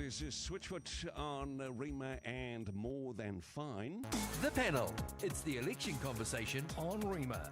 is Switchfoot on Rima and More Than Fine. The Panel. It's the election conversation on Rima.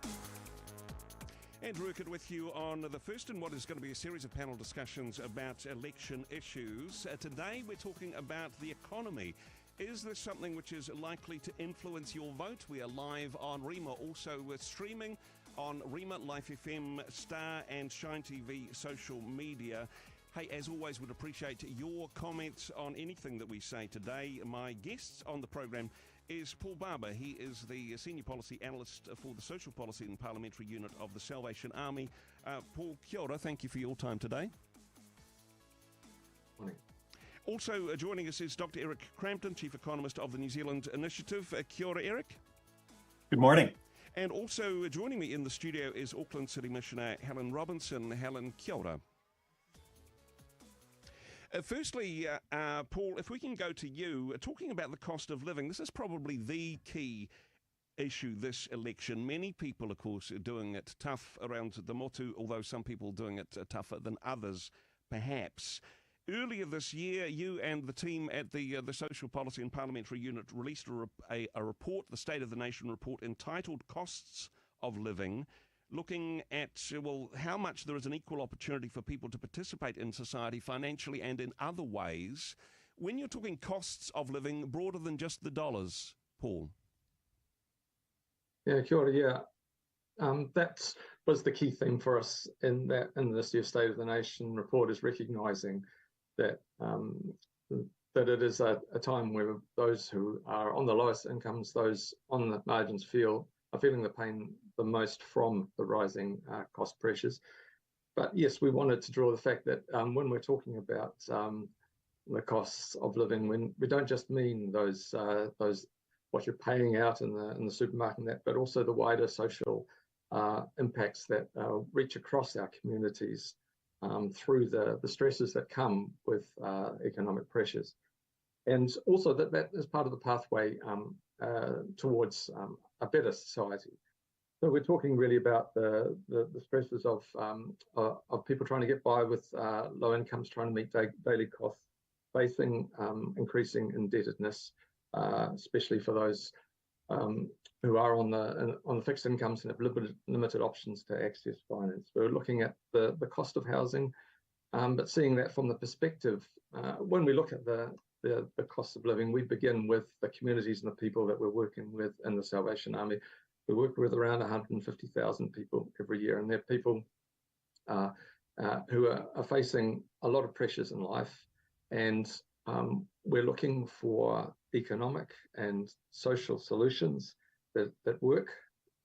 Andrew Urquhart with you on the first in what is going to be a series of panel discussions about election issues. Today we're talking about the economy. Is this something which is likely to influence your vote? We are live on Rima, also streaming on Rima, Life FM, Star and Shine TV social media. Hey, as always, would appreciate your comments on anything that we say today. My guests on the program is Paul Barber. He is the Senior Policy Analyst for the Social Policy and Parliamentary Unit of the Salvation Army. Paul, kia ora, thank you for your time today. Morning. Also joining us is Dr. Eric Crampton, Chief Economist of the New Zealand Initiative. Kia ora, Eric. Good morning. And also joining me in the studio is Auckland City Missioner Helen Robinson. Helen, kia ora. Firstly, Paul, if we can go to you, talking about the cost of living, this is probably the key issue this election. Many people, of course, are doing it tough around the motu, although some people doing it tougher than others, perhaps. Earlier this year, you and the team at the Social Policy and Parliamentary Unit released a report, the State of the Nation report, entitled Costs of Living, looking at, well, how much there is an equal opportunity for people to participate in society financially and in other ways. When you're talking costs of living, broader than just the dollars, Paul. Yeah, kia ora, yeah. That was the key theme for us in this year's State of the Nation report, is recognising that that it is a time where those who are on the lowest incomes, those on the margins, are feeling the pain the most from the rising cost pressures. But yes, we wanted to draw the fact that when we're talking about the costs of living, when we don't just mean those what you're paying out in the supermarket and that, but also the wider social impacts that reach across our communities through the stresses that come with economic pressures. And also that is part of the pathway towards a better society. So we're talking really about the stresses of people trying to get by with low incomes, trying to meet daily costs, facing increasing indebtedness, especially for those who are on the fixed incomes and have limited options to access finance. We're looking at the cost of housing, but seeing that from the perspective, when we look at the cost of living, we begin with the communities and the people that we're working with in the Salvation Army. We work with around 150,000 people every year, and they're people who are facing a lot of pressures in life, and we're looking for economic and social solutions that work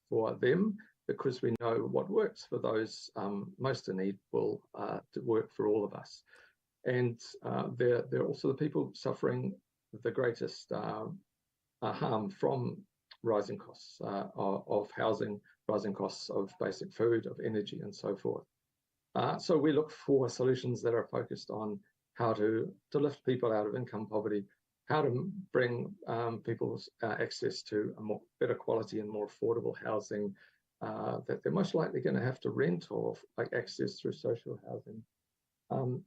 for them, because we know what works for those most in need will work for all of us. And they're also the people suffering the greatest harm from rising costs of housing, rising costs of basic food, of energy, and so forth. So we look for solutions that are focused on how to lift people out of income poverty, how to bring people's access to a better quality and more affordable housing that they're most likely going to have to rent or access through social housing.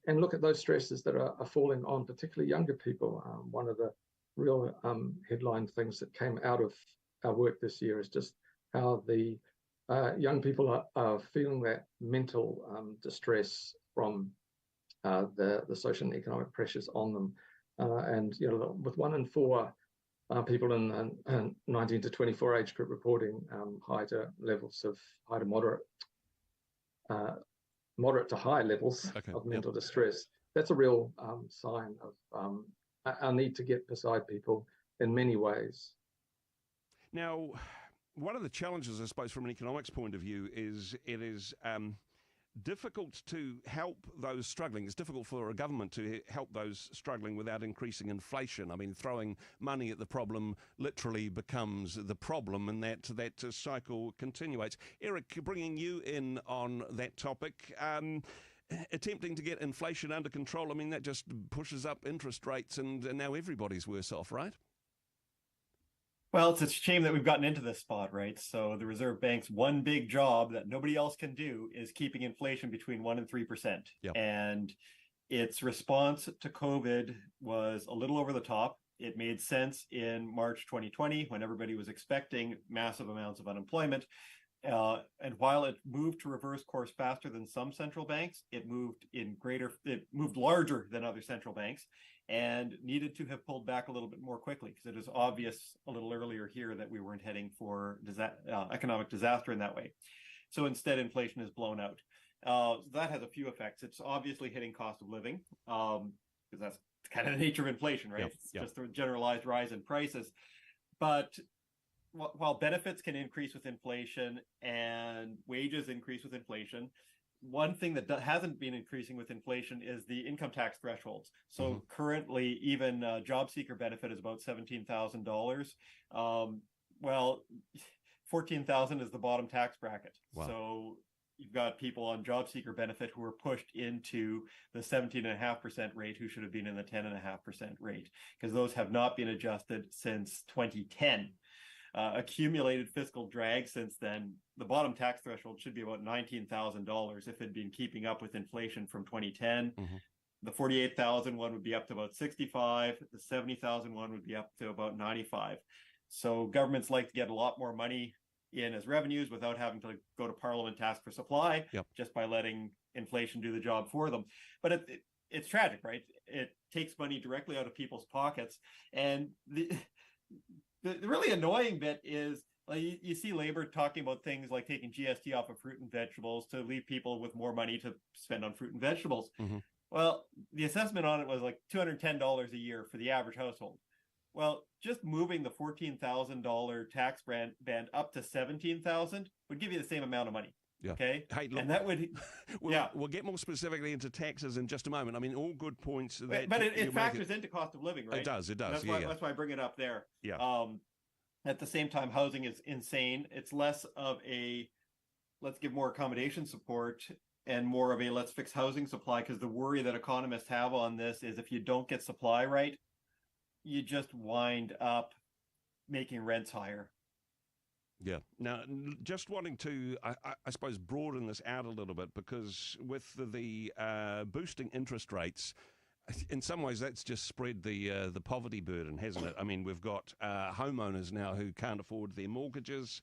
And look at those stresses that are falling on particularly younger people. One of the real headline things that came out of our work this year is just how the young people are feeling that mental distress from the social and economic pressures on them. And with 1 in 4 people in 19 to 24 age group reporting high to moderate to high levels of mental distress, that's a real sign of our need to get beside people in many ways. Now, one of the challenges, I suppose, from an economics point of view, is it is difficult to help those struggling. It's difficult for a government to help those struggling without increasing inflation. I mean, throwing money at the problem literally becomes the problem, and that cycle continuates. Eric, bringing you in on that topic, attempting to get inflation under control, I mean, that just pushes up interest rates, and now everybody's worse off, right? Well, it's a shame that we've gotten into this spot, right? So the Reserve Bank's one big job that nobody else can do is keeping inflation between 1% and 3%. Yep. And its response to COVID was a little over the top. It made sense in March 2020 when everybody was expecting massive amounts of unemployment. And while it moved to reverse course faster than some central banks, it moved larger than other central banks and needed to have pulled back a little bit more quickly, because it is obvious a little earlier here that we weren't heading for economic disaster in that way. So instead, inflation is blown out. That has a few effects. It's obviously hitting cost of living, because that's kind of the nature of inflation, right? It's just a generalized rise in prices. But while benefits can increase with inflation and wages increase with inflation, one thing that hasn't been increasing with inflation is the income tax thresholds. So currently, even job seeker benefit is about $17,000. Well, 14,000 is the bottom tax bracket. Wow. So you've got people on job seeker benefit who are pushed into the 17.5% rate who should have been in the 10.5% rate, because those have not been adjusted since 2010. Accumulated fiscal drag since then, the bottom tax threshold should be about $19,000 if it had been keeping up with inflation from 2010. The 48,000 one would be up to about 65. The 70,000 one would be up to about 95. So governments like to get a lot more money in as revenues without having to go to Parliament to ask for supply, just by letting inflation do the job for them. But it's tragic, right? It takes money directly out of people's pockets. And the really annoying bit is, like, you see Labor talking about things like taking GST off of fruit and vegetables to leave people with more money to spend on fruit and vegetables. Well, the assessment on it was like $210 a year for the average household. Well, just moving the $14,000 tax band up to $17,000 would give you the same amount of money. Okay. Hey, look, and that would, we'll get more specifically into taxes in just a moment. I mean, all good points. But it factors into cost of living, right? It does. That's why I bring it up there. Yeah. At the same time, housing is insane. It's less of a let's give more accommodation support and more of a let's fix housing supply, because the worry that economists have on this is if you don't get supply right, you just wind up making rents higher. Yeah. Now, just wanting to, I suppose, broaden this out a little bit, because with the boosting interest rates, in some ways that's just spread the poverty burden, hasn't it? I mean, we've got homeowners now who can't afford their mortgages.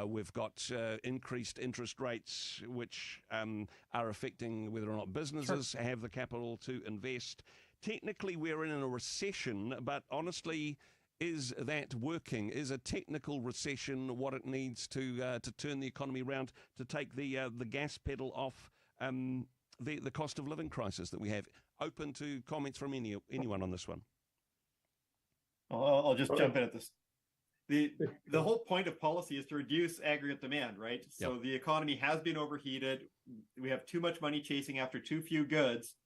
We've got increased interest rates, which are affecting whether or not businesses have the capital to invest. Technically, we're in a recession, but honestly, is that working? Is a technical recession what it needs to turn the economy around, to take the gas pedal off the cost of living crisis that we have? Open to comments from anyone on this one. I'll just jump in at this. The whole point of policy is to reduce aggregate demand, right? So the economy has been overheated. We have too much money chasing after too few goods.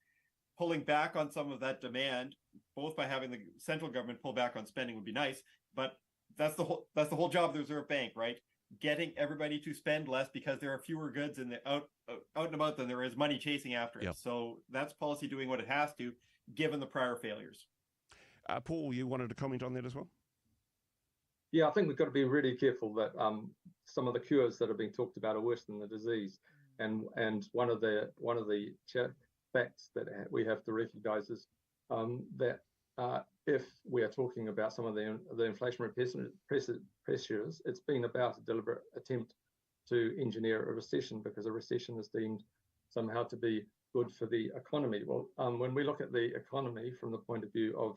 Pulling back on some of that demand, both by having the central government pull back on spending, would be nice, but that's the whole job of the Reserve Bank, right? Getting everybody to spend less because there are fewer goods in the out and about than there is money chasing after it. So that's policy doing what it has to, given the prior failures. Paul, you wanted to comment on that as well? Yeah, I think we've got to be really careful that some of the cures that are being talked about are worse than the disease, and one of the facts that we have to recognise is that if we are talking about some of the inflationary pressures, it's been about a deliberate attempt to engineer a recession, because a recession is deemed somehow to be good for the economy. Well, when we look at the economy from the point of view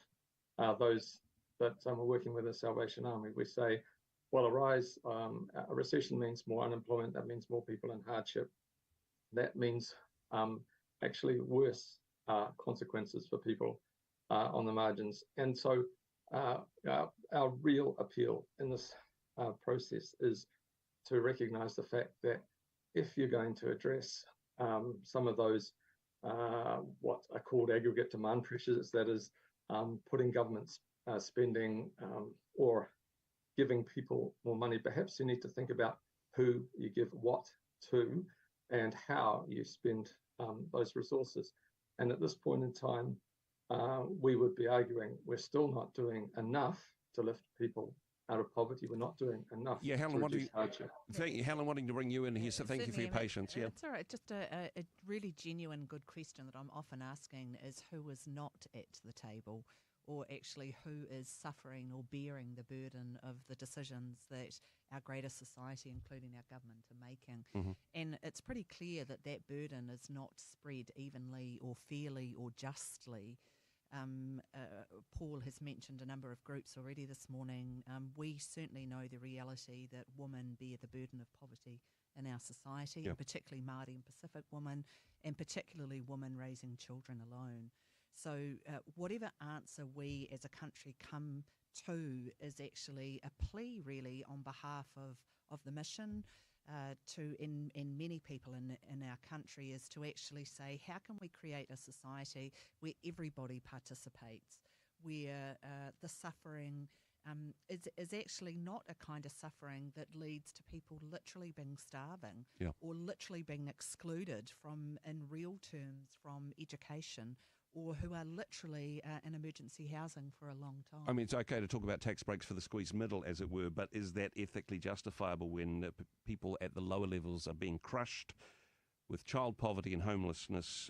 of those that are working with the Salvation Army, we say, well, a recession means more unemployment. That means more people in hardship. That means actually worse consequences for people on the margins. And so our real appeal in this process is to recognize the fact that if you're going to address some of those what are called aggregate demand pressures, that is putting governments spending or giving people more money, perhaps you need to think about who you give what to and how you spend those resources. And at this point in time, we would be arguing we're still not doing enough to lift people out of poverty. We're not doing enough Yeah, Helen, to what do reduce hardship. Thank you, Helen, wanting to bring you in here. So thank you for your Certainly, patience. Yeah. It's all right. Just a really genuine, good question that I'm often asking is who is not at the table, or actually who is suffering or bearing the burden of the decisions that our greater society, including our government, are making. Mm-hmm. And it's pretty clear that that burden is not spread evenly or fairly or justly. Paul has mentioned a number of groups already this morning. We certainly know the reality that women bear the burden of poverty in our society, Yeah. and particularly Māori and Pacific women, and particularly women raising children alone. So whatever answer we as a country come to is actually a plea really on behalf of the mission to many people in our country, is to actually say, how can we create a society where everybody participates, where the suffering is actually not a kind of suffering that leads to people literally being starving, Yeah. or literally being excluded from, in real terms, from education, or who are literally in emergency housing for a long time. I mean, it's okay to talk about tax breaks for the squeezed middle, as it were, but is that ethically justifiable when people at the lower levels are being crushed with child poverty and homelessness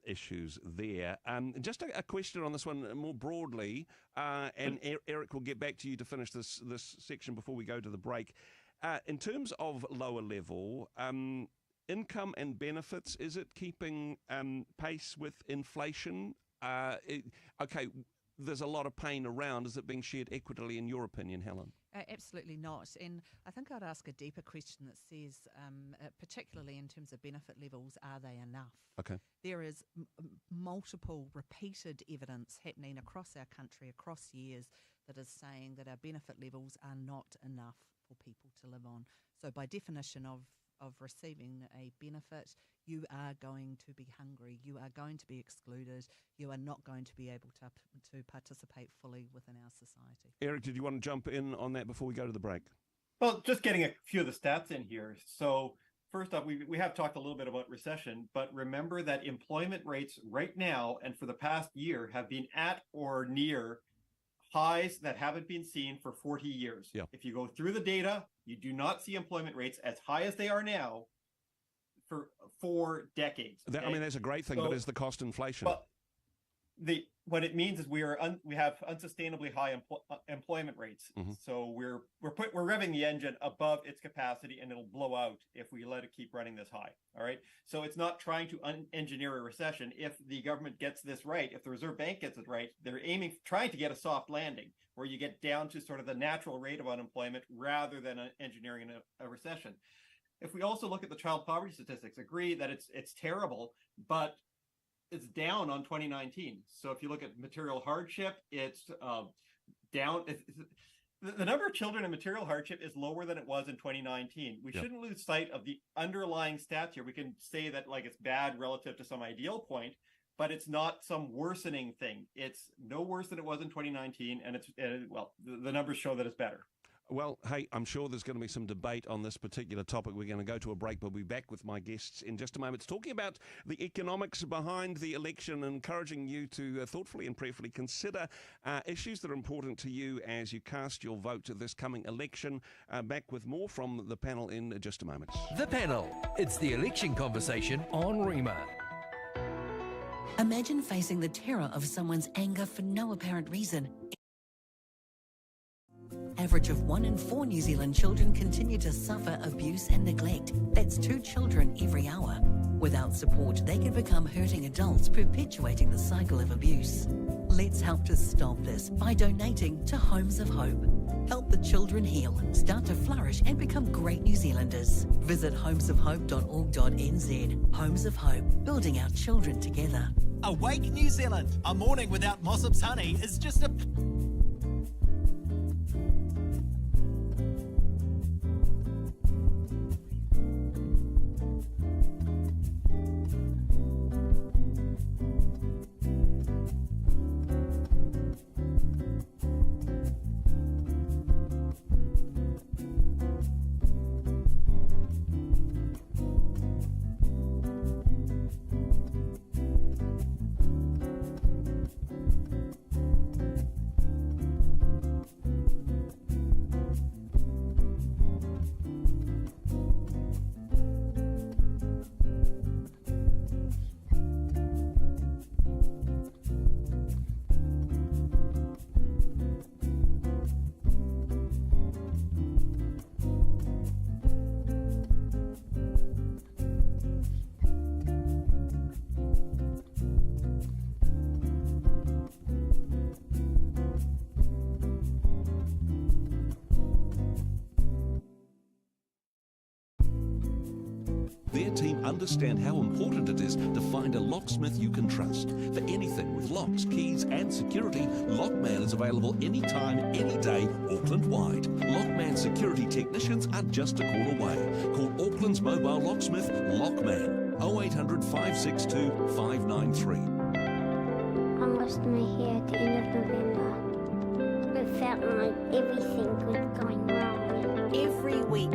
issues there? Just a question on this one more broadly, and Eric will get back to you to finish this section before we go to the break. In terms of lower level, income and benefits, is it keeping pace with inflation? Okay, there's a lot of pain around. Is it being shared equitably, in your opinion, Helen? Absolutely not. And I think I'd ask a deeper question that says, particularly in terms of benefit levels, are they enough? Okay. There is multiple repeated evidence happening across our country, across years, that is saying that our benefit levels are not enough for people to live on. So by definition of receiving a benefit, you are going to be hungry, you are going to be excluded, you are not going to be able to participate fully within our society. Eric, did you want to jump in on that before we go to the break? Well, just getting a few of the stats in here. So first up, we have talked a little bit about recession, but remember that employment rates right now and for the past year have been at or near highs that haven't been seen for 40 years. Yeah. If you go through the data, you do not see employment rates as high as they are now for 4 decades. I mean, that's a great thing, but is the cost inflation? But what it means is we have unsustainably high employment rates. Mm-hmm. So we're revving the engine above its capacity, and it'll blow out if we let it keep running this high. All right. So it's not trying to engineer a recession. If the government gets this right, if the Reserve Bank gets it right, they're trying to get a soft landing where you get down to sort of the natural rate of unemployment rather than engineering a recession. If we also look at the child poverty statistics, agree that it's terrible, but it's down on 2019. So if you look at material hardship, it's down. The number of children in material hardship is lower than it was in 2019. We shouldn't lose sight of the underlying stats here. We can say that like it's bad relative to some ideal point, but it's not some worsening thing. It's no worse than it was in 2019, and the numbers show that it's better. Well, hey, I'm sure there's going to be some debate on this particular topic. We're going to go to a break. We'll be back with my guests in just a moment, talking about the economics behind the election, encouraging you to thoughtfully and prayerfully consider issues that are important to you as you cast your vote this coming election. Back with more from the panel in just a moment. The Panel. It's the election conversation on Rima. Imagine facing the terror of someone's anger for no apparent reason. Average of 1 in 4 New Zealand children continue to suffer abuse and neglect. That's 2 children every hour. Without support, they can become hurting adults, perpetuating the cycle of abuse. Let's help to stop this by donating to Homes of Hope. Help the children heal, start to flourish and become great New Zealanders. Visit homesofhope.org.nz. Homes of Hope, building our children together. Awake New Zealand. A morning without Mossop's honey is just a... Their team understand how important it is to find a locksmith you can trust. For anything with locks, keys and security, Lockman is available anytime, any day, Auckland-wide. Lockman security technicians are just a call away. Call Auckland's mobile locksmith, Lockman, 0800 562 593. I lost my hair at the end of November. It felt like everything was going wrong. Every week.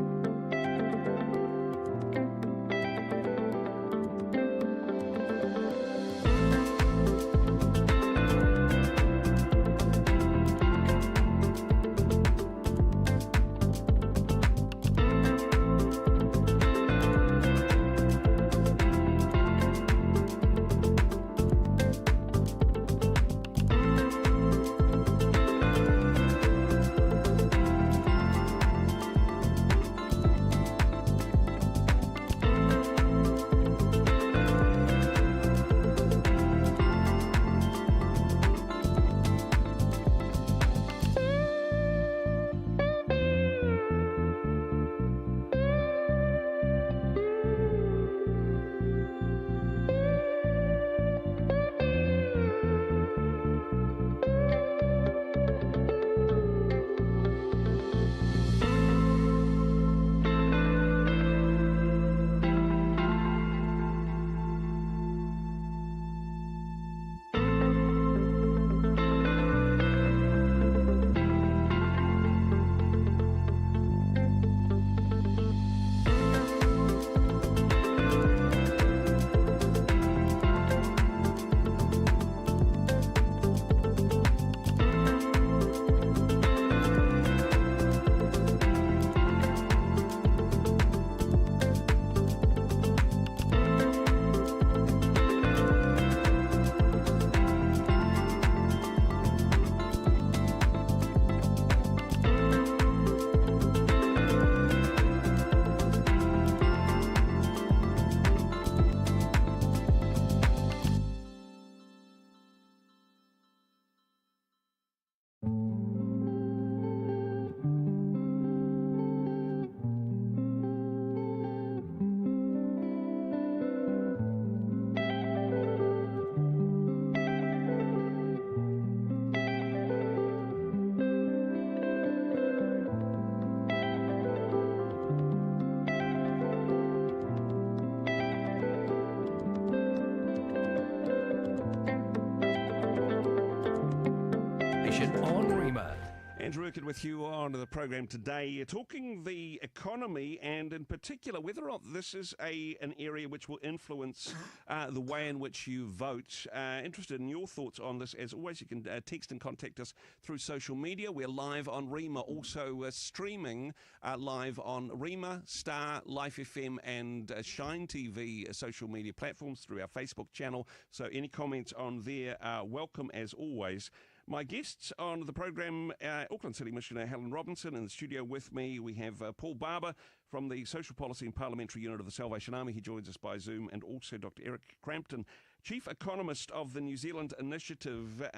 On Rima. Andrew Urquhart with you on the program today, talking the economy and in particular whether or not this is an area which will influence the way in which you vote. Interested in your thoughts on this. As always, you can text and contact us through social media. We're live on Rima, also streaming live on Rima, Star, Life FM and Shine TV social media platforms through our Facebook channel. So any comments on there are welcome as always. My guests on the program, Auckland City Missioner Helen Robinson. In the studio with me, we have Paul Barber from the Social Policy and Parliamentary Unit of the Salvation Army. He joins us by Zoom, and also Dr. Eric Crampton, Chief Economist of the New Zealand Initiative.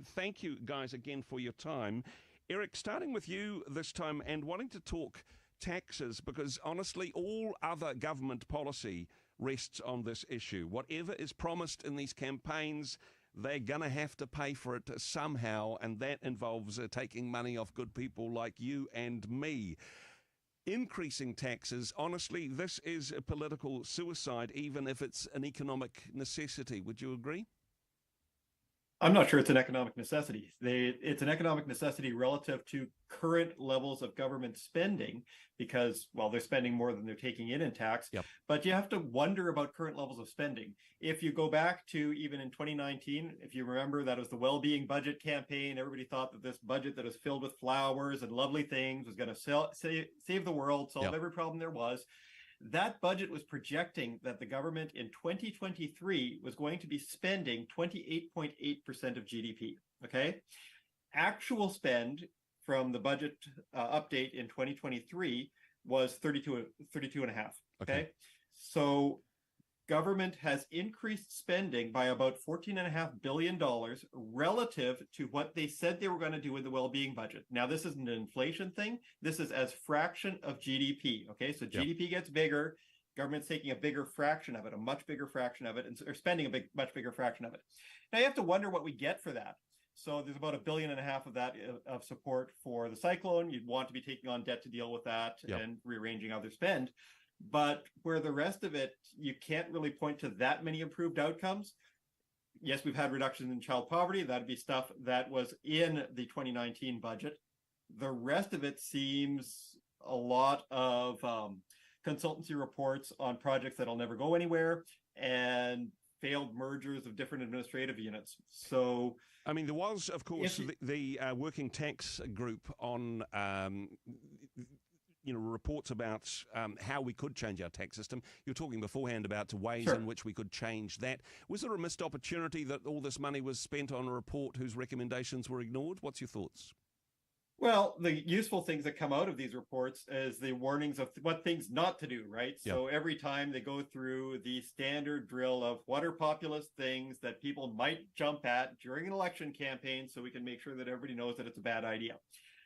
Thank you, guys, again for your time. Eric, starting with you this time and wanting to talk taxes, because honestly, all other government policy rests on this issue. Whatever is promised in these campaigns, they're going to have to pay for it somehow, and that involves taking money off good people like you and me. Increasing taxes, honestly, this is a political suicide, even if it's an economic necessity. Would you agree? I'm not sure it's an economic necessity. It's an economic necessity relative to current levels of government spending because, well, they're spending more than they're taking in tax. Yep. But you have to wonder about current levels of spending. If you go back to even in 2019, if you remember, that was the well-being budget campaign. Everybody thought that this budget that was filled with flowers and lovely things was going to save the world, solve every problem there was. That budget was projecting that the government in 2023 was going to be spending 28.8% of GDP. Okay. Actual spend from the budget update in 2023 was 32.5. Okay. So government has increased spending by about $14.5 billion relative to what they said they were going to do with the well-being budget. Now, this isn't an inflation thing. This is as fraction of GDP. Okay, so GDP gets bigger, Government's taking a bigger fraction of it, a much bigger fraction of it, and or spending a much bigger fraction of it. Now you have to wonder what we get for that. So there's about $1.5 billion of that of support for the cyclone. You'd want to be taking on debt to deal with that and rearranging other spend. But where the rest of it, you can't really point to that many improved outcomes. Yes, we've had reductions in child poverty. That'd be stuff that was in the 2019 budget. The rest of it seems a lot of consultancy reports on projects that'll never go anywhere and failed mergers of different administrative units. So, I mean, there was, of course, the working tax group on, reports about how we could change our tax system. You were talking beforehand about ways in which we could change that. Was there a missed opportunity that all this money was spent on a report whose recommendations were ignored? What's your thoughts? Well, the useful things that come out of these reports is the warnings of what things not to do, right? So every time they go through the standard drill of what are populist things that people might jump at during an election campaign so we can make sure that everybody knows that it's a bad idea.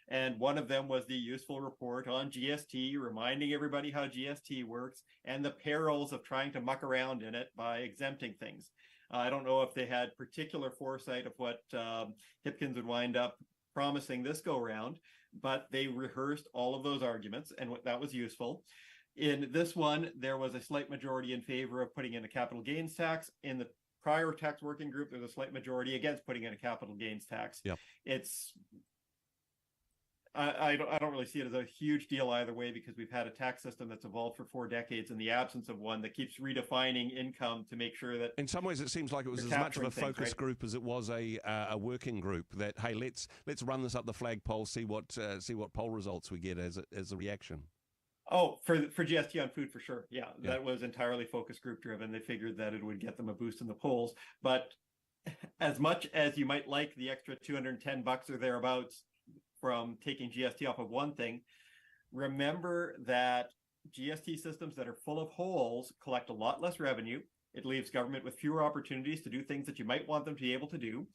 And one of them was the useful report on GST, reminding everybody how GST works and the perils of trying to muck around in it by exempting things. I don't know if they had particular foresight of what Hipkins would wind up promising this go round, but they rehearsed all of those arguments, and that was useful. In this one, there was a slight majority in favor of putting in a capital gains tax. In the prior tax working group, there's a slight majority against putting in a capital gains tax. It's I don't really see it as a huge deal either way, because we've had a tax system that's evolved for 4 decades in the absence of one that keeps redefining income to make sure that... In some ways, it seems like it was as much of a focus group as it was a working group. That, hey, let's run this up the flagpole, see what poll results we get as a reaction. Oh, for GST on food, for sure. Yeah, that was entirely focus group driven. They figured that it would get them a boost in the polls. But as much as you might like the extra $210 or thereabouts from taking GST off of one thing, remember that GST systems that are full of holes collect a lot less revenue. It leaves government with fewer opportunities to do things that you might want them to be able to do.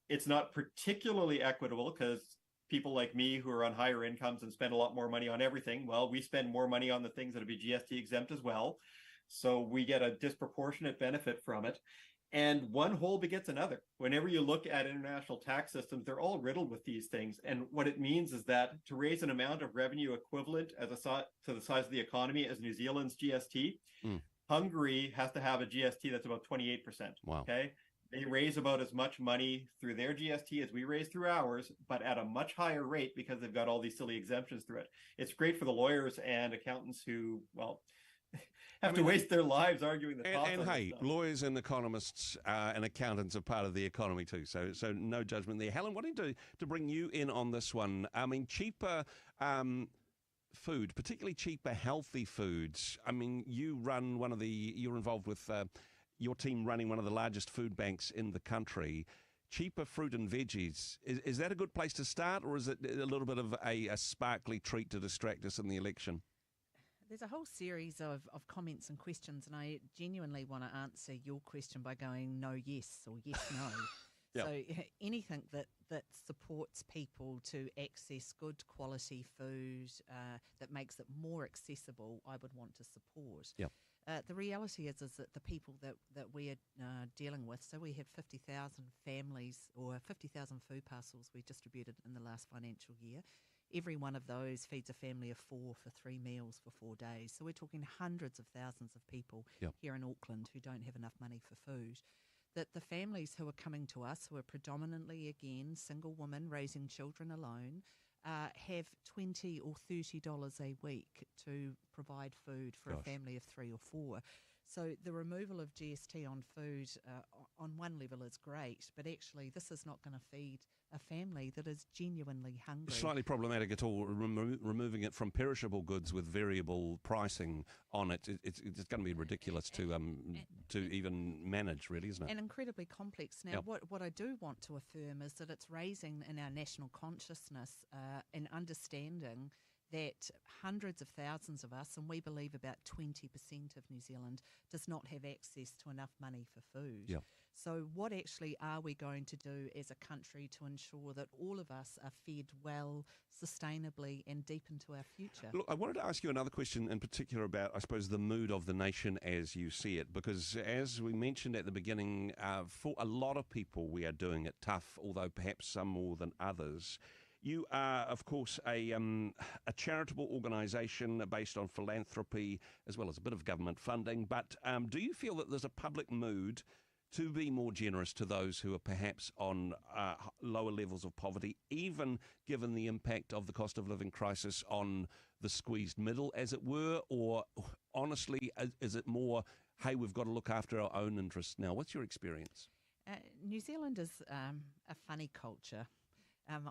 It's not particularly equitable because people like me who are on higher incomes and spend a lot more money on everything, well, we spend more money on the things that would be GST exempt as well. So we get a disproportionate benefit from it. And one hole begets another. Whenever you look at international tax systems, they're all riddled with these things. And what it means is that to raise an amount of revenue equivalent to the size of the economy as New Zealand's GST, Hungary has to have a GST that's about 28%. Wow. Okay. They raise about as much money through their GST as we raise through ours, but at a much higher rate because they've got all these silly exemptions through it. It's great for the lawyers and accountants who, well, have to waste their lives arguing the cost. And hey, lawyers and economists and accountants are part of the economy too, so no judgment there. Helen, wanting to bring you in on this one. I mean, cheaper food, particularly cheaper healthy foods. I mean, you're involved with your team running one of the largest food banks in the country. Cheaper fruit and veggies, is that a good place to start, or is it a little bit of a sparkly treat to distract us in the election? There's a whole series of comments and questions, and I genuinely want to answer your question by going no, yes, or yes, no. So anything that supports people to access good quality food that makes it more accessible, I would want to support. The reality is that the people that we are dealing with, so we have 50,000 families or 50,000 food parcels we distributed in the last financial year. Every one of those feeds a family of 4 for 3 meals for 4 days. So we're talking hundreds of thousands of people here in Auckland who don't have enough money for food. That the families who are coming to us, who are predominantly, again, single women raising children alone, have $20 or $30 a week to provide food for a family of 3 or 4. So the removal of GST on food on one level is great, but actually this is not going to feed a family that is genuinely hungry. Slightly problematic at all, removing it from perishable goods with variable pricing on it. It's going to be ridiculous to even manage, really, isn't it? And incredibly complex. Now, what I do want to affirm is that it's raising in our national consciousness and understanding that hundreds of thousands of us, and we believe about 20% of New Zealand, does not have access to enough money for food. Yeah. So what actually are we going to do as a country to ensure that all of us are fed well, sustainably, and deep into our future? Look, I wanted to ask you another question in particular about, I suppose, the mood of the nation as you see it, because as we mentioned at the beginning, for a lot of people we are doing it tough, although perhaps some more than others. You are, of course, a charitable organisation based on philanthropy as well as a bit of government funding, but do you feel that there's a public mood to be more generous to those who are perhaps on lower levels of poverty, even given the impact of the cost of living crisis on the squeezed middle, as it were? Or honestly, is it more, hey, we've got to look after our own interests now? What's your experience? New Zealand is a funny culture.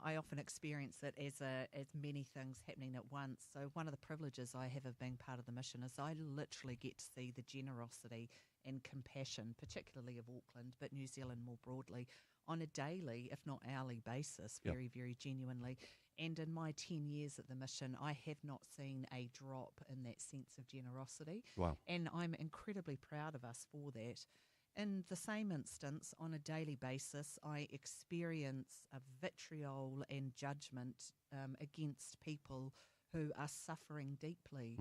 I often experience it as many things happening at once. So one of the privileges I have of being part of the mission is I literally get to see the generosity and compassion, particularly of Auckland, but New Zealand more broadly, on a daily, if not hourly basis, very, very genuinely. And in my 10 years at the mission, I have not seen a drop in that sense of generosity. Wow. And I'm incredibly proud of us for that. In the same instance, on a daily basis, I experience a vitriol and judgment against people who are suffering deeply.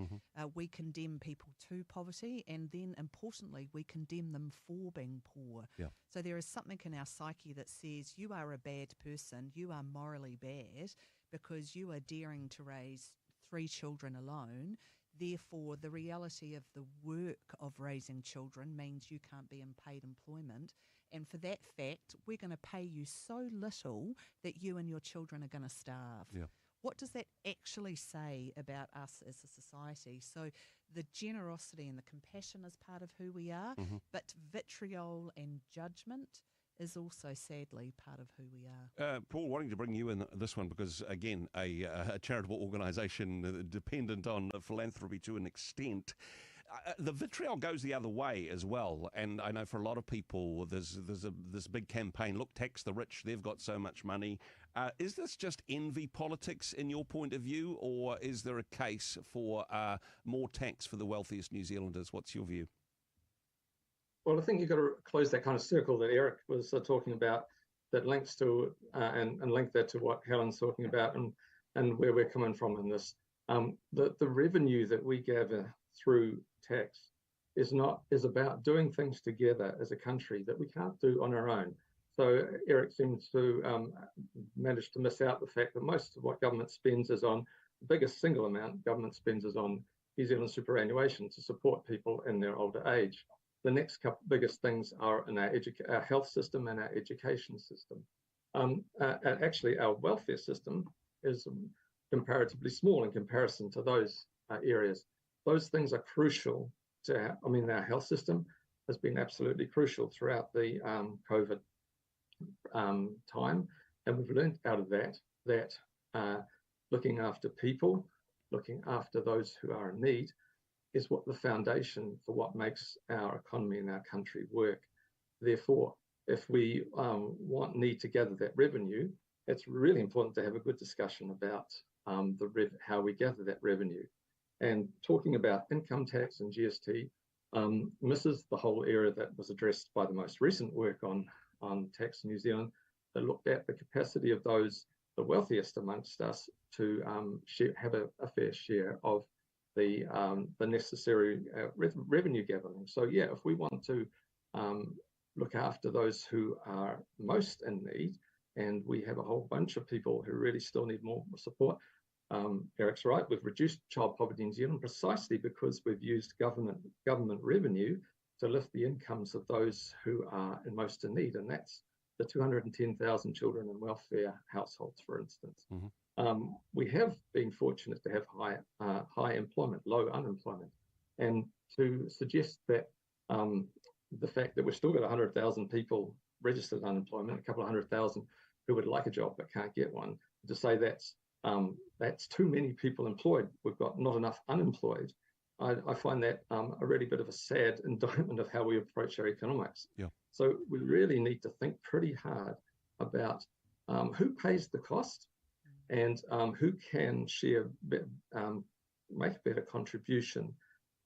We condemn people to poverty, and then, importantly, we condemn them for being poor. Yeah. So there is something in our psyche that says you are a bad person, you are morally bad because you are daring to raise 3 children alone. Therefore, the reality of the work of raising children means you can't be in paid employment. And for that fact, we're going to pay you so little that you and your children are going to starve. Yeah. What does that actually say about us as a society? So the generosity and the compassion is part of who we are, but vitriol and judgment is also sadly part of who we are. Paul, wanting to bring you in this one because, again, a charitable organisation dependent on philanthropy to an extent. The vitriol goes the other way as well, and I know for a lot of people there's this big campaign, look, tax the rich, they've got so much money. Is this just envy politics in your point of view, or is there a case for more tax for the wealthiest New Zealanders? What's your view? Well, I think you've got to close that kind of circle that Eric was talking about, that links to and link that to what Helen's talking about and where we're coming from in this. The revenue that we gather through tax is about doing things together as a country that we can't do on our own. So Eric seems to manage to miss out the fact that most of what government spends is on, the biggest single amount government spends is on New Zealand superannuation to support people in their older age. The next couple biggest things are in our health system and our education system. Actually, our welfare system is comparatively small in comparison to those areas. Those things are crucial to our health system has been absolutely crucial throughout the COVID time. And we've learned out of that looking after people, looking after those who are in need, is what the foundation for what makes our economy and our country work. Therefore, if we need to gather that revenue, it's really important to have a good discussion about how we gather that revenue. And talking about income tax and GST misses the whole area that was addressed by the most recent work on tax in New Zealand, that looked at the capacity of those, the wealthiest amongst us, to have a fair share of the necessary revenue gathering. So yeah, if we want to look after those who are most in need, and we have a whole bunch of people who really still need more support, Eric's right, we've reduced child poverty in New Zealand precisely because we've used government revenue to lift the incomes of those who are most in need, and that's the 210,000 children in welfare households, for instance. We have been fortunate to have high employment, low unemployment, and to suggest that the fact that we've still got 100,000 people registered unemployment, a couple of 100,000 who would like a job but can't get one, to say that's too many people employed, we've got not enough unemployed, I find that a really bit of a sad indictment of how we approach our economics. Yeah. So we really need to think pretty hard about who pays the cost and who can make a better contribution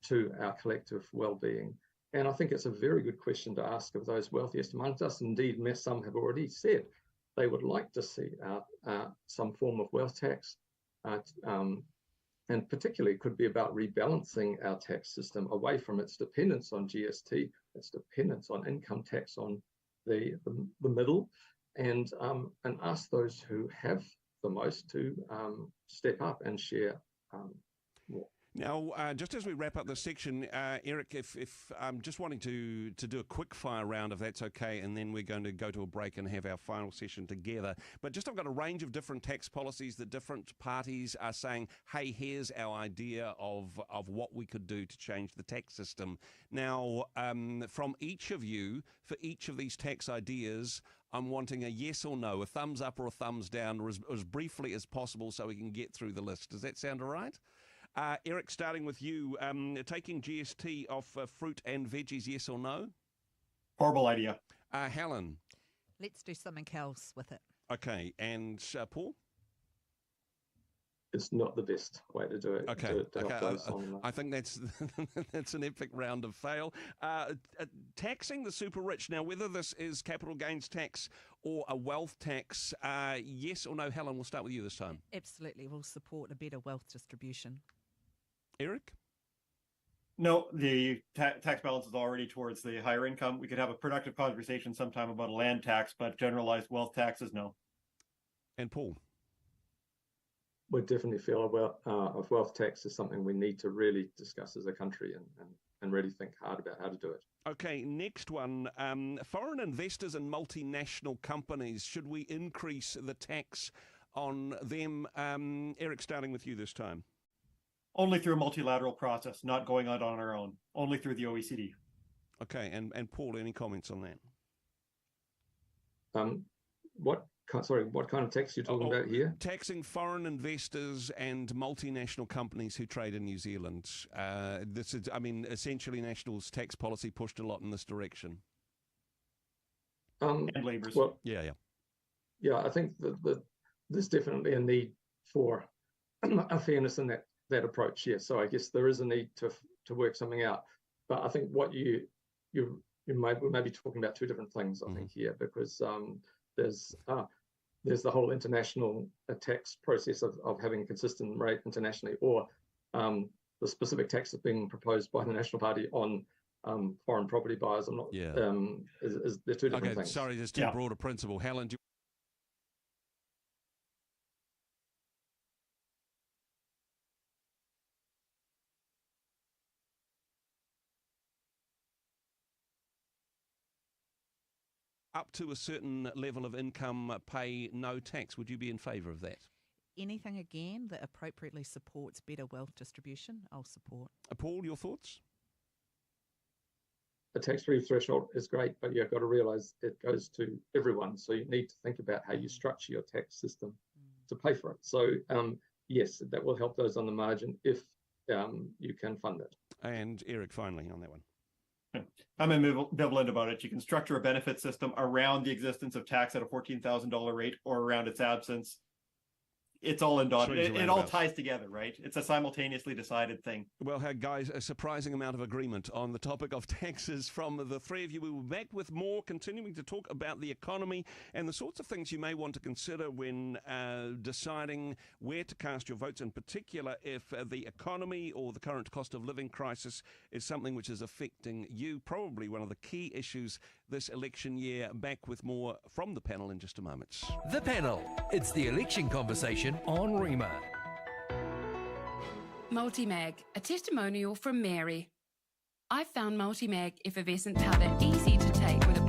to our collective well-being. And I think it's a very good question to ask of those wealthiest amongst us. Indeed, some have already said they would like to see some form of wealth tax, and particularly could be about rebalancing our tax system away from its dependence on GST, its dependence on income tax on the middle, and ask those who have the most to step up and share more. Now, just as we wrap up this section, Eric, if I'm just wanting to do a quick fire round, if that's okay, and then we're going to go to a break and have our final session together. But just I've got a range of different tax policies that different parties are saying, hey, here's our idea of what we could do to change the tax system. Now, from each of you, for each of these tax ideas, I'm wanting a yes or no, a thumbs up or a thumbs down, or as briefly as possible so we can get through the list. Does that sound all right? Eric, starting with you, taking GST off fruit and veggies, yes or no? Horrible idea. Helen? Let's do something else with it. Okay, and Paul? It's not the best way to do it. Okay, okay. I think that's that's an epic round of fail. Taxing the super rich. Now, whether this is capital gains tax or a wealth tax, yes or no? Helen, we'll start with you this time. Absolutely, we'll support a better wealth distribution. Eric? No, the tax balance is already towards the higher income. We could have a productive conversation sometime about a land tax, but generalized wealth taxes, no. And Paul? We definitely feel a wealth tax is something we need to really discuss as a country and really think hard about how to do it. Okay, next one. Foreign investors and multinational companies, should we increase the tax on them? Eric, starting with you this time. Only through a multilateral process, not going out on our own, only through the OECD. Okay, and Paul, any comments on that? What kind of tax are you talking about here? Taxing foreign investors and multinational companies who trade in New Zealand. This is, I mean, essentially National's tax policy pushed a lot in this direction. And Labour's. Well, yeah. I think that there's definitely a need for a fairness in that approach. Yes, so I guess there is a need to work something out. But I think what we may be talking about two different things. I think here, because there's the whole international tax process of having a consistent rate internationally, or the specific tax that's being proposed by the National Party on foreign property buyers. I'm not. Yeah. They're two different things. Sorry, there's two broader principle. Helen, do you... Up to a certain level of income, pay no tax. Would you be in favour of that? Anything, again, that appropriately supports better wealth distribution, I'll support. Paul, your thoughts? A tax-free threshold is great, but you've got to realise it goes to everyone. So you need to think about how you structure your tax system to pay for it. So yes, that will help those on the margin if you can fund it. And Eric, finally, on that one. I'm ambivalent about it. You can structure a benefit system around the existence of tax at a $14,000 rate or around its absence. It's all in dot. It all ties together, right? It's a simultaneously decided thing. Well, guys, a surprising amount of agreement on the topic of taxes from the three of you. We will be back with more, continuing to talk about the economy and the sorts of things you may want to consider when deciding where to cast your votes, in particular if the economy or the current cost of living crisis is something which is affecting you. Probably one of the key issues this election year. Back with more from the panel in just a moment. The panel. It's the election conversation on Rima. Multimag, a testimonial from Mary. I found Multimag effervescent powder easy to take with a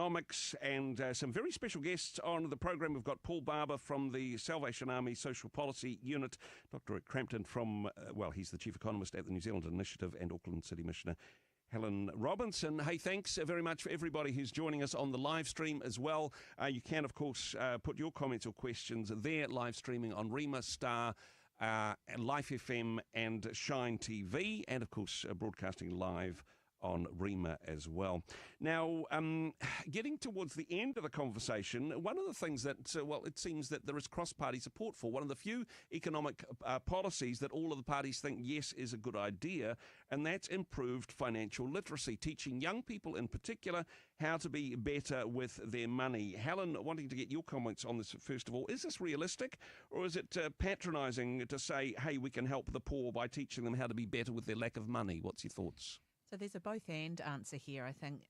economics, and some very special guests on the program. We've got Paul Barber from the Salvation Army Social Policy Unit, Dr. Rick Crampton from, he's the Chief Economist at the New Zealand Initiative, and Auckland City Missioner Helen Robinson. Hey, thanks very much for everybody who's joining us on the live stream as well. You can, of course, put your comments or questions there, live streaming on Rima, Star, Life FM and Shine TV, and, of course, broadcasting live on Rima as well. Now, getting towards the end of the conversation, one of the things that, it seems that there is cross-party support for, one of the few economic policies that all of the parties think, yes, is a good idea, and that's improved financial literacy, teaching young people in particular how to be better with their money. Helen, wanting to get your comments on this first of all, is this realistic, or is it patronising to say, hey, we can help the poor by teaching them how to be better with their lack of money? What's your thoughts? So there's a both and answer here, I think,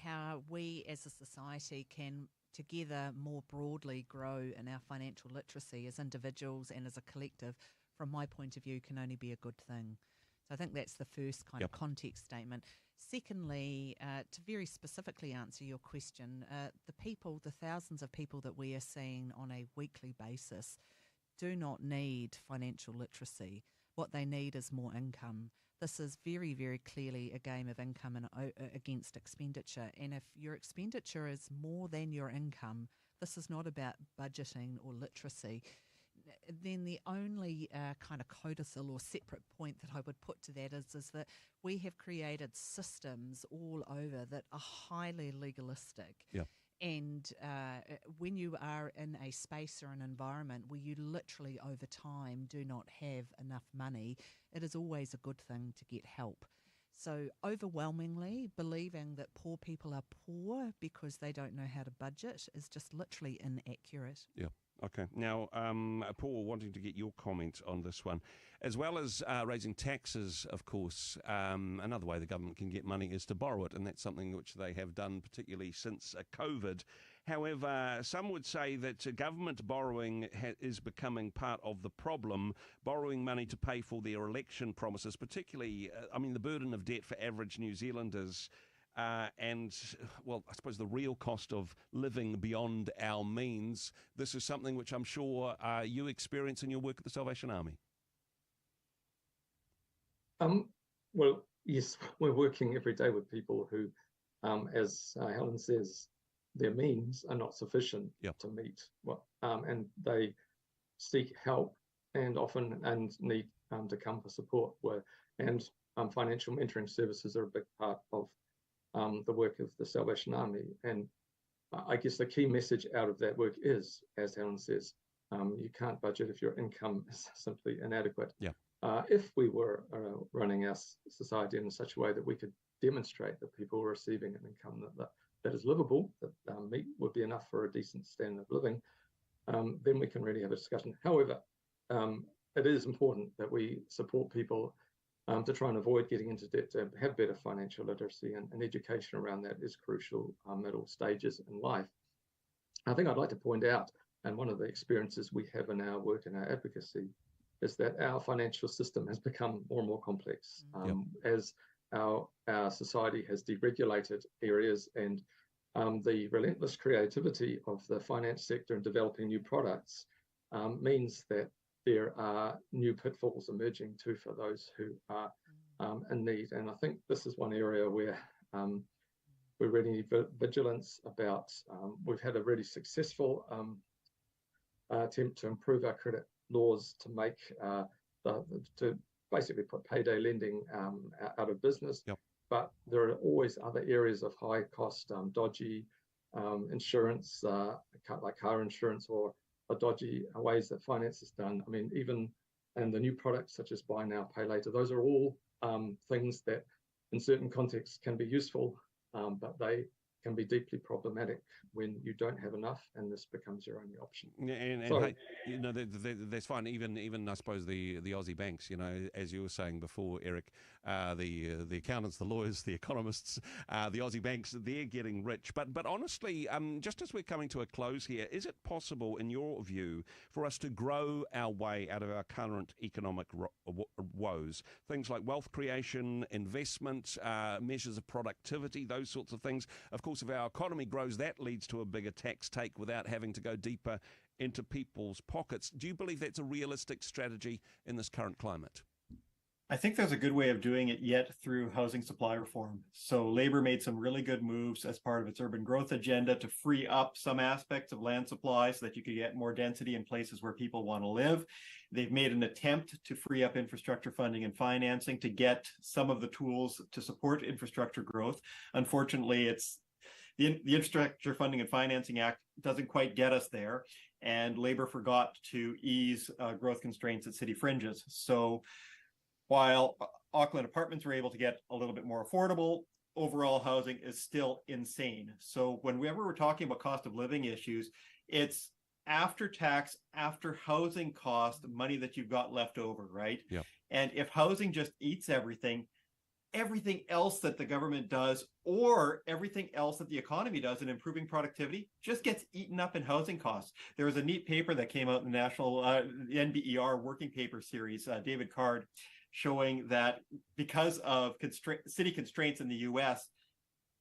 how we as a society can together more broadly grow in our financial literacy as individuals and as a collective, from my point of view, can only be a good thing. So I think that's the first kind of context statement. Secondly, to very specifically answer your question, the thousands of people that we are seeing on a weekly basis do not need financial literacy. What they need is more income. This is very, very clearly a game of income and against expenditure. And if your expenditure is more than your income, this is not about budgeting or literacy. Then the only kind of codicil or separate point that I would put to that is that we have created systems all over that are highly legalistic. Yeah. And when you are in a space or an environment where you literally over time do not have enough money, it is always a good thing to get help. So overwhelmingly, believing that poor people are poor because they don't know how to budget is just literally inaccurate. Yeah. Okay. Now, Paul, wanting to get your comment on this one. As well as raising taxes, of course, another way the government can get money is to borrow it, and that's something which they have done particularly since COVID. However, some would say that government borrowing is becoming part of the problem, borrowing money to pay for their election promises, particularly, the burden of debt for average New Zealanders. And, I suppose the real cost of living beyond our means. This is something which I'm sure you experience in your work at the Salvation Army. Well, yes, we're working every day with people who, as Helen says, their means are not sufficient to meet and they seek help and often need to come for support. And financial mentoring services are a big part of the work of the Salvation Army. And I guess the key message out of that work is, as Helen says, you can't budget if your income is simply inadequate. Yeah. If we were running our society in such a way that we could demonstrate that people were receiving an income that is livable, that would be enough for a decent standard of living, then we can really have a discussion. However, it is important that we support people to try and avoid getting into debt, to have better financial literacy, and education around that is crucial at all stages in life. I think I'd like to point out, and one of the experiences we have in our work and our advocacy, is that our financial system has become more and more complex as our society has deregulated areas, and the relentless creativity of the finance sector in developing new products means that there are new pitfalls emerging too for those who are in need. And I think this is one area where we really need vigilance about. We've had a really successful attempt to improve our credit laws to make to basically put payday lending out of business. But there are always other areas of high cost, dodgy insurance, like car insurance, or dodgy ways that finance is done. Even and the new products such as buy now, pay later, those are all things that in certain contexts can be useful, but they can be deeply problematic when you don't have enough and this becomes your only option. That's fine. Even I suppose the Aussie banks, as you were saying before, Eric, the accountants, the lawyers, the economists, the Aussie banks, they're getting rich. But honestly, just as we're coming to a close here, is it possible, in your view, for us to grow our way out of our current economic woes? Things like wealth creation, investment, measures of productivity, those sorts of things. Of course, course, if our economy grows, that leads to a bigger tax take without having to go deeper into people's pockets. Do you believe that's a realistic strategy in this current climate? I think there's a good way of doing it yet through housing supply reform. So Labor made some really good moves as part of its urban growth agenda to free up some aspects of land supply so that you could get more density in places where people want to live. They've made an attempt to free up infrastructure funding and financing to get some of the tools to support infrastructure growth. Unfortunately, it's the Infrastructure Funding and Financing Act doesn't quite get us there, and Labor forgot to ease growth constraints at city fringes. So while Auckland apartments were able to get a little bit more affordable, overall housing is still insane. So whenever we're talking about cost of living issues, it's after tax, after housing cost, money that you've got left over, right? Yeah. And if housing just eats everything else that the government does or everything else that the economy does in improving productivity just gets eaten up in housing costs. There was a neat paper that came out in the National NBER Working Paper Series, David Card, showing that because of city constraints in the US,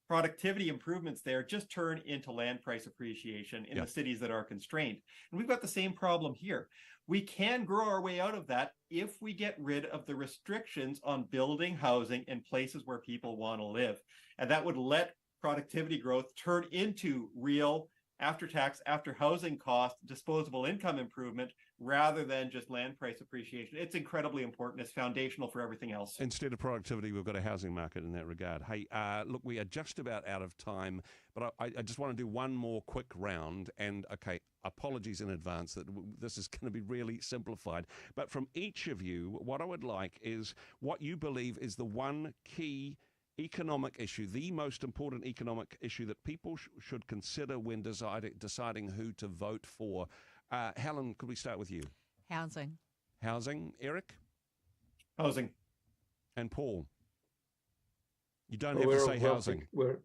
productivity improvements there just turn into land price appreciation in the cities that are constrained. And we've got the same problem here. We can grow our way out of that if we get rid of the restrictions on building housing in places where people want to live. And that would let productivity growth turn into real after tax, after housing cost, disposable income improvement, rather than just land price appreciation. It's incredibly important. It's foundational for everything else. Instead of productivity, we've got a housing market in that regard. Hey, look, we are just about out of time, but I just want to do one more quick round. And, okay, apologies in advance that this is going to be really simplified. But from each of you, what I would like is what you believe is the one key economic issue, the most important economic issue that people should consider when deciding who to vote for. Helen, could we start with you? Housing. Housing. Eric? Housing. And Paul? You don't have to say housing. We're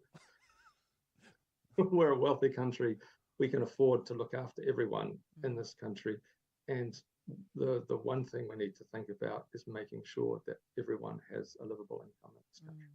a wealthy country. We can afford to look after everyone in this country. And the one thing we need to think about is making sure that everyone has a livable income in this country.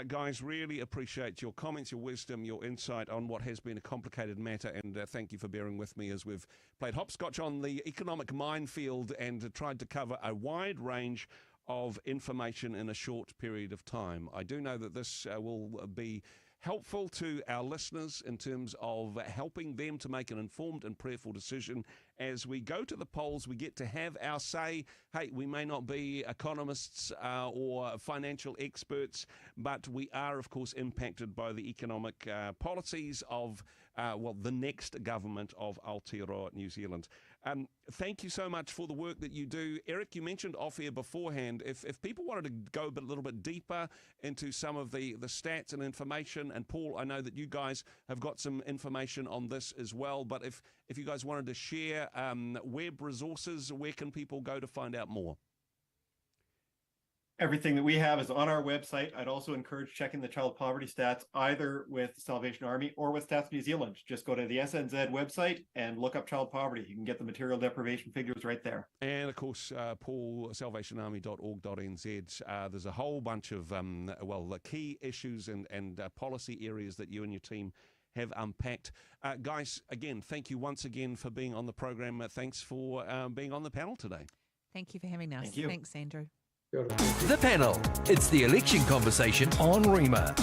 Guys, really appreciate your comments, your wisdom, your insight on what has been a complicated matter, and thank you for bearing with me as we've played hopscotch on the economic minefield and tried to cover a wide range of information in a short period of time. I do know that this will be helpful to our listeners in terms of helping them to make an informed and prayerful decision. As we go to the polls, we get to have our say. Hey, we may not be economists or financial experts, but we are, of course, impacted by the economic policies of, the next government of Aotearoa, New Zealand. Thank you so much for the work that you do. Eric, you mentioned off air beforehand, if people wanted to go a little bit deeper into some of the stats and information, and Paul, I know that you guys have got some information on this as well, but if you guys wanted to share web resources, where can people go to find out more? Everything that we have is on our website. I'd also encourage checking the child poverty stats either with the Salvation Army or with Stats New Zealand. Just go to the SNZ website and look up child poverty. You can get the material deprivation figures right there. And of course, Paul, salvationarmy.org.nz. There's a whole bunch of the key issues and policy areas that you and your team have unpacked. Guys, again, thank you once again for being on the program. Thanks for being on the panel today. Thank you for having us. Thank you. Thanks, Andrew. The Panel. It's the election conversation on Rima.